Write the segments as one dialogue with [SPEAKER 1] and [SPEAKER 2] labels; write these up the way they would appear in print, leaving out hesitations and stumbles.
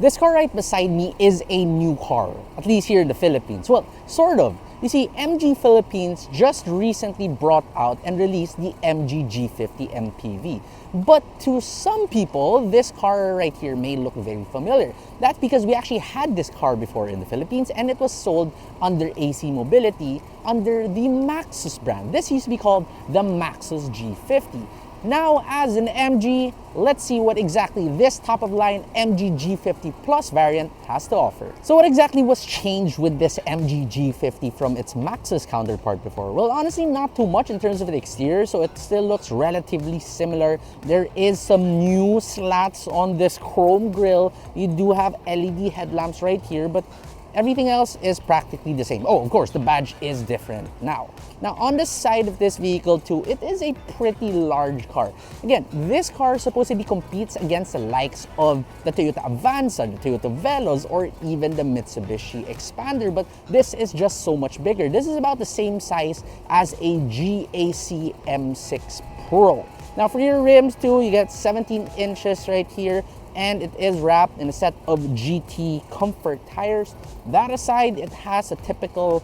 [SPEAKER 1] This car right beside me is a new car, at least here in the Philippines. Well, sort of. You see, MG Philippines just recently brought out and released the MG G50 MPV. But to some people, this car right here may look very familiar. That's because we actually had this car before in the Philippines and it was sold under AC Mobility under the Maxus brand. This used to be called the Maxus G50. Now, as an MG, let's see what exactly this top-of-line MG G50 Plus variant has to offer. So what exactly was changed with this MG G50 from its Maxus counterpart before? Well, honestly, not too much in terms of the exterior, so it still looks relatively similar. There is some new slats on this chrome grille. You do have LED headlamps right here, but everything else is practically the same. Oh, of course, the badge is different now. Now, on the side of this vehicle too, it is a pretty large car. Again, this car supposedly competes against the likes of the Toyota Avanza, the Toyota Veloz, or even the Mitsubishi Expander, but this is just so much bigger. This is about the same size as a GAC M6 Pro. Now, for your rims too, you get 17 inches right here, and it is wrapped in a set of GT Comfort tires. That aside, it has a typical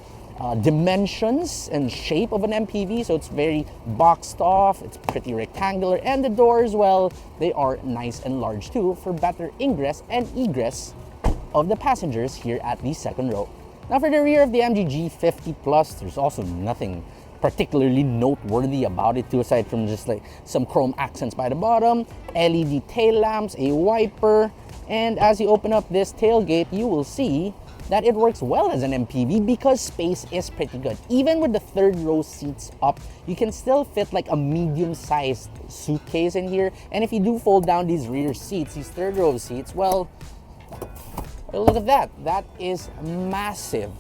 [SPEAKER 1] dimensions and shape of an MPV, so it's very boxed off, it's pretty rectangular, and the doors, well, they are nice and large too for better ingress and egress of the passengers here at the second row. Now, for the rear of the MG G50 Plus, there's also nothing particularly noteworthy about it too, aside from just like some chrome accents by the bottom, LED tail lamps, a wiper, and as you open up this tailgate, you will see that it works well as an MPV because space is pretty good. Even with the third row seats up, you can still fit like a medium-sized suitcase in here. And if you do fold down these rear seats, these third row seats, well, look at that. That is massive.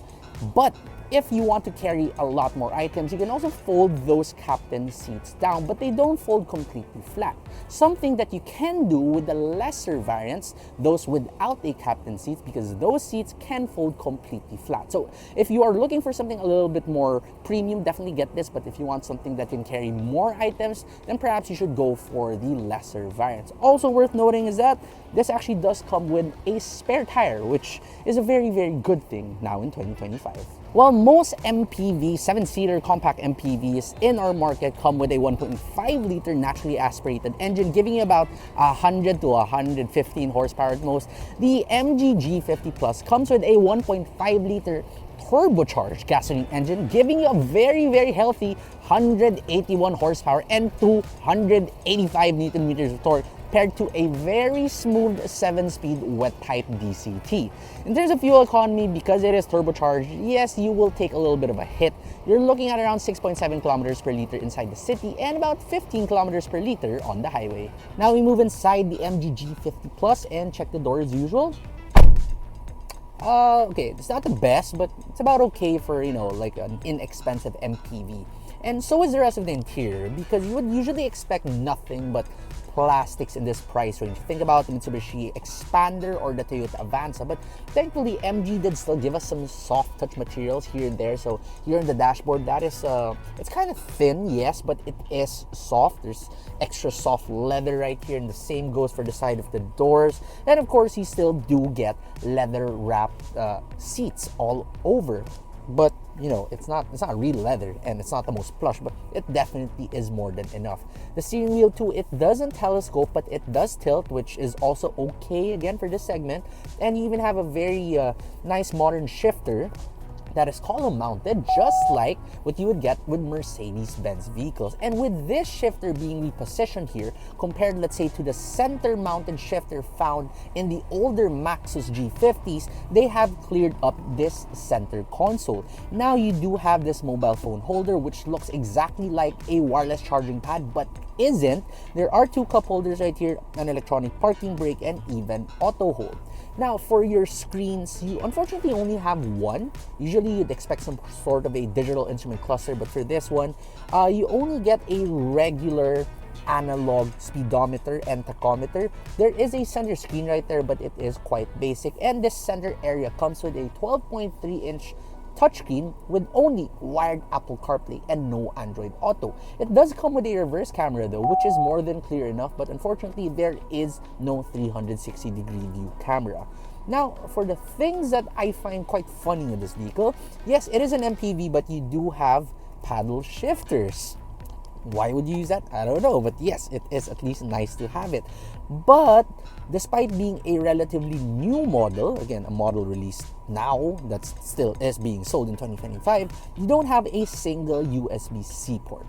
[SPEAKER 1] But if you want to carry a lot more items, you can also fold those captain seats down, but they don't fold completely flat. Something that you can do with the lesser variants, those without a captain seats, because those seats can fold completely flat. So if you are looking for something a little bit more premium, definitely get this. But if you want something that can carry more items, then perhaps you should go for the lesser variants. Also worth noting is that this actually does come with a spare tire, which is a very, very good thing now in 2025. Well, most MPV, 7-seater compact MPVs in our market come with a 1.5-liter naturally aspirated engine, giving you about 100 to 115 horsepower at most. The MG G50 Plus comes with a 1.5-liter turbocharged gasoline engine, giving you a very, very healthy 181 horsepower and 285 Newton meters of torque, paired to a very smooth 7-speed wet-type DCT. In terms of fuel economy, because it is turbocharged, yes, you will take a little bit of a hit. You're looking at around 6.7 kilometers per liter inside the city and about 15 kilometers per liter on the highway. Now we move inside the MG G50 Plus and check the door as usual. Okay, it's not the best, but it's about okay for, you know, like an inexpensive MPV. And so is the rest of the interior, because you would usually expect nothing but plastics in this price range. Think about the Mitsubishi Expander or the Toyota Avanza, but thankfully MG did still give us some soft touch materials here and there. So here in the dashboard, that is it's kind of thin, yes, but it is soft. There's extra soft leather right here, and the same goes for the side of the doors. And of course, you still do get leather wrapped seats all over. But you know, it's not real leather and it's not the most plush, but it definitely is more than enough. The steering wheel too, it doesn't telescope, but it does tilt, which is also okay again for this segment. And you even have a very nice modern shifter that is column mounted, just like what you would get with Mercedes-Benz vehicles. And with this shifter being repositioned here, compared, let's say, to the center mounted shifter found in the older Maxus G50s, they have cleared up this center console. Now you do have this mobile phone holder, which looks exactly like a wireless charging pad, but isn't. There are two cup holders right here, an electronic parking brake, and even auto hold. Now, for your screens, you unfortunately only have one. Usually, you'd expect some sort of a digital instrument cluster, but for this one, you only get a regular analog speedometer and tachometer. There is a center screen right there, but it is quite basic. And this center area comes with a 12.3-inch touchscreen with only wired Apple CarPlay and no Android Auto. It does come with a reverse camera though, which is more than clear enough, but unfortunately there is no 360-degree view camera. Now, for the things that I find quite funny with this vehicle, yes, it is an MPV, but you do have paddle shifters. Why would you use that? I don't know, but yes, it is at least nice to have it. But despite being a relatively new model, again, a model released now that still is being sold in 2025, you don't have a single USB-C port.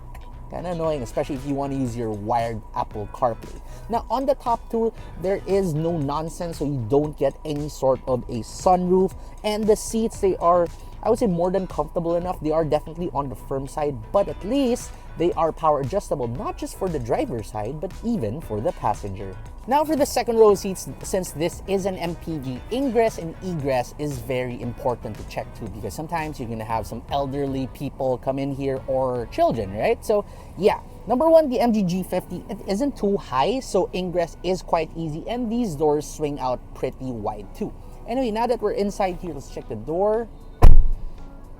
[SPEAKER 1] Kind of annoying, especially if you want to use your wired Apple CarPlay. Now, on the top two, there is no nonsense, so you don't get any sort of a sunroof. And the seats, they are, I would say, more than comfortable enough. They are definitely on the firm side, but at least they are power adjustable, not just for the driver's side, but even for the passenger. Now for the second row seats, since this is an MPV, ingress and egress is very important to check too, because sometimes you're gonna have some elderly people come in here or children, right? So yeah, number one, the MG G50, it isn't too high, so ingress is quite easy, and these doors swing out pretty wide too. Anyway, now that we're inside here, let's check the door.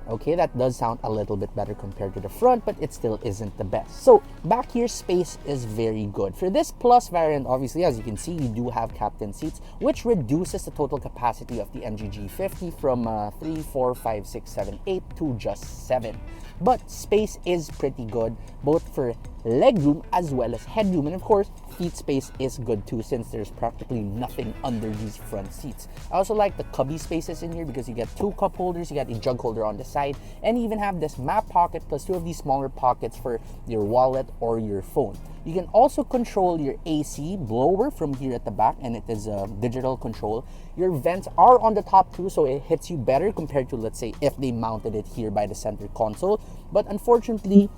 [SPEAKER 1] Okay, that does sound a little bit better compared to the front, but it still isn't the best. So back here, space is very good. For this Plus variant, obviously, as you can see, you do have captain seats, which reduces the total capacity of the MG G50 from 3, 4, 5, 6, 7, 8 to just 7. But space is pretty good, both for legroom as well as headroom, and of course seat space is good too, since there's practically nothing under these front seats. I also like the cubby spaces in here because you get 2 cup holders, you got a jug holder on the side, and you even have this map pocket plus 2 of these smaller pockets for your wallet or your phone. You can also control your AC blower from here at the back, and it is a digital control. Your vents are on the top too, so it hits you better compared to, let's say, if they mounted it here by the center console. But unfortunately,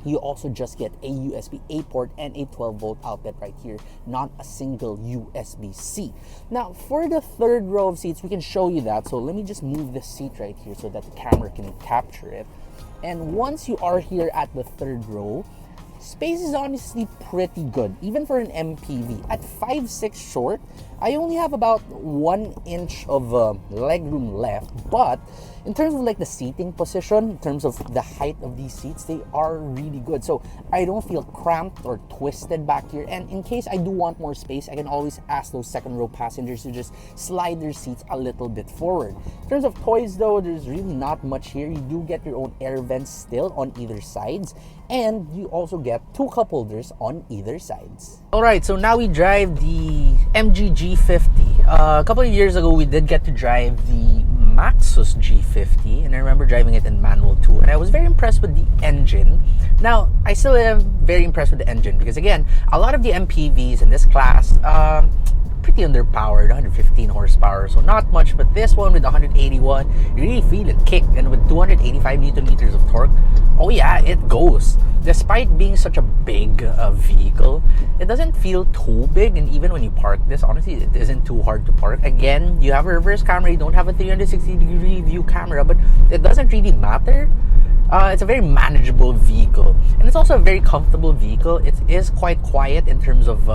[SPEAKER 1] you also just get a USB-A port and a 12-volt outlet right here, not a single USB-C. Now, for the third row of seats, we can show you that. So let me just move the seat right here so that the camera can capture it. And once you are here at the third row, space is honestly pretty good, even for an MPV. At 5'6" short, I only have about 1 inch of legroom left, but in terms of like the seating position, in terms of the height of these seats, they are really good. So I don't feel cramped or twisted back here. And in case I do want more space, I can always ask those second row passengers to just slide their seats a little bit forward. In terms of toys though, there's really not much here. You do get your own air vents still on either sides, and you also get 2 cup holders on either sides. Alright, so now we drive the MG G50. A couple of years ago, we did get to drive the Maxus G50, and I remember driving it in manual too, and I was very impressed with the engine. Now, I still am very impressed with the engine because, again, a lot of the MPVs in this class, pretty underpowered, 115 horsepower, so not much, but this one with 181, you really feel it kick, and with 285 newton meters of torque, oh yeah, it goes. Despite being such a big vehicle, it doesn't feel too big, and even when you park this, honestly, it isn't too hard to park. Again, you have a reverse camera, you don't have a 360-degree view camera, but it doesn't really matter. It's a very manageable vehicle, and it's also a very comfortable vehicle. It is quite quiet in terms of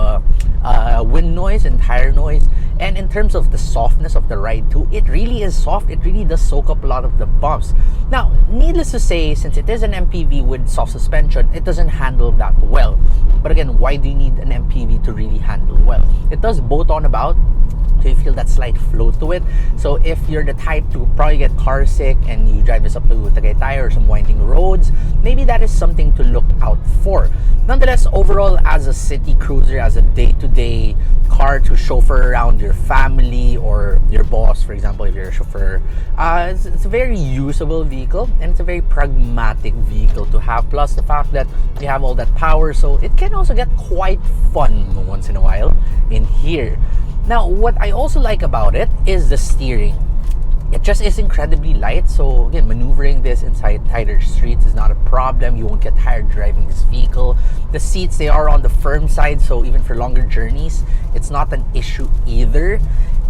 [SPEAKER 1] wind noise and tire noise, and in terms of the softness of the ride too, it really is soft. It really does soak up a lot of the bumps. Now, needless to say, since it is an MPV with soft suspension, it doesn't handle that well. But again, why do you need an MPV to really handle well? It does boat on about, so you feel that slight flow to it. So if you're the type to probably get car sick and you drive this up to Tagaytay or some winding roads, maybe that is something to look out for. Nonetheless, overall, as a city cruiser, as a day-to-day car to chauffeur around your family or your boss, for example, if you're a chauffeur, it's a very usable vehicle, and it's a very pragmatic vehicle to have. Plus the fact that you have all that power, so it can also get quite fun once in a while in here. Now, what I also like about it is the steering. It just is incredibly light, so again, maneuvering this inside tighter streets is not a problem. You won't get tired driving this vehicle. The seats, they are on the firm side, so even for longer journeys, it's not an issue either.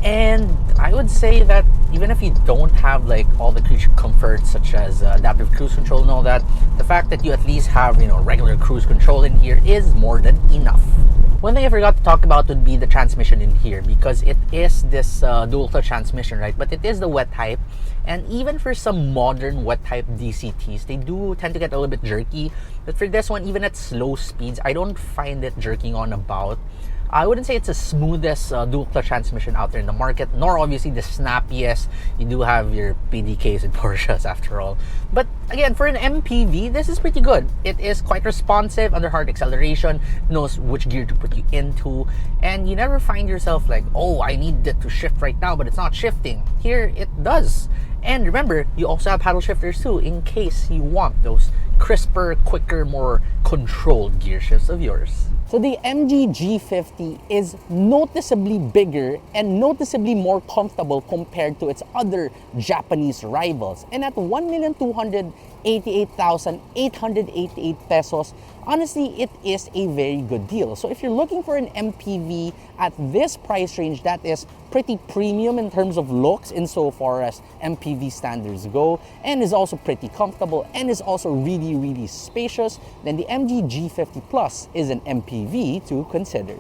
[SPEAKER 1] And I would say that even if you don't have like all the creature comforts such as adaptive cruise control and all that, the fact that you at least have, regular cruise control in here is more than enough. One thing I forgot to talk about would be the transmission in here, because it is this dual clutch transmission, right? But it is the wet type, and even for some modern wet type DCTs, they do tend to get a little bit jerky. But for this one, even at slow speeds, I don't find it jerking on about. I wouldn't say it's the smoothest dual clutch transmission out there in the market, nor obviously the snappiest. You do have your PDKs and Porsches after all. But again, for an MPV, this is pretty good. It is quite responsive under hard acceleration, knows which gear to put you into, and you never find yourself like, oh, I need it to shift right now, but it's not shifting. Here, it does. And remember, you also have paddle shifters too, in case you want those crisper, quicker, more controlled gear shifts of yours. So the MG G50 is noticeably bigger and noticeably more comfortable compared to its other Japanese rivals. And at 1,288,888 pesos, honestly, it is a very good deal. So if you're looking for an MPV at this price range that is pretty premium in terms of looks insofar as MPV standards go, and is also pretty comfortable, and is also really, really spacious, then the MG G50 Plus is an MPV to consider.